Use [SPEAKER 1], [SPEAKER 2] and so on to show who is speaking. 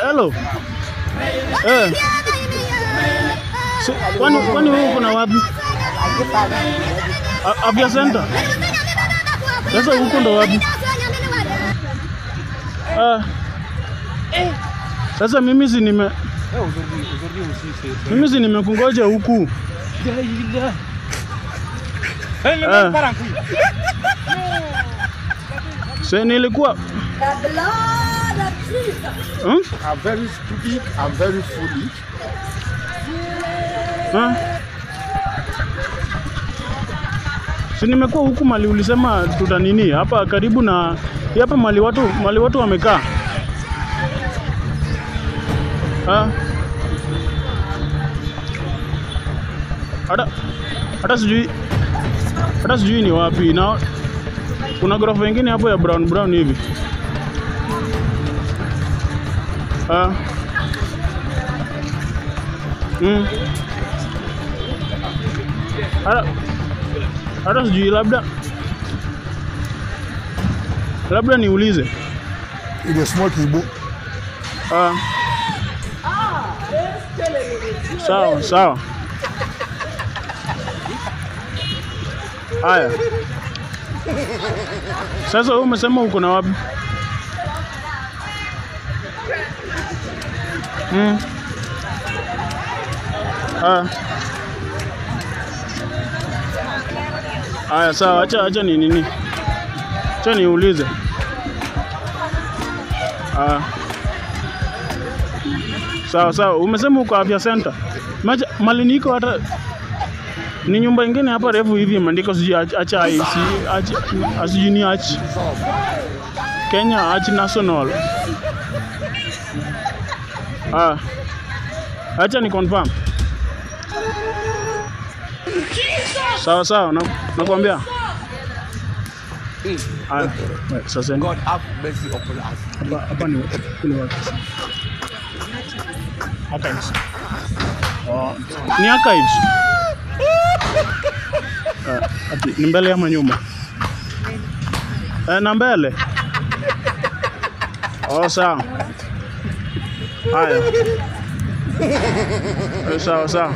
[SPEAKER 1] Hello. Kwani wewe uko na wapi? Afya Center. Sasa huko ndo wapi? Sasa mimi si nimekungoja huku. Sasa nilikuwa
[SPEAKER 2] I'm very stupid, I'm very foolish.
[SPEAKER 1] Si nimekuwa huku mali ulisema tuta nini hapa karibu na hapa mali watu wamekaa. Hata sijui ni wapi na kuna ghorofa nyingine hapo ya brown hivi. Hata sijui labda niulize.
[SPEAKER 2] Ile small kibu.
[SPEAKER 1] Sawa. Haya. Sasa wewe umesema uko na wapi? Haya sawa, acha ni nini? Acha niulize. Sawa, umesema uko Afya Center. Mali niko hata ni nyumba nyingine hapa refu hivi imeandika siji acha asijini achi. Kenya Achi National. Acha ni confirm. Sawa, nakwambia. Sasa
[SPEAKER 2] God have mercy upon us.
[SPEAKER 1] Hapa ni kule wapi? Archives. Ni archives. Ni mbele ama nyuma? Na mbele. Sawa. Haya. Sawa.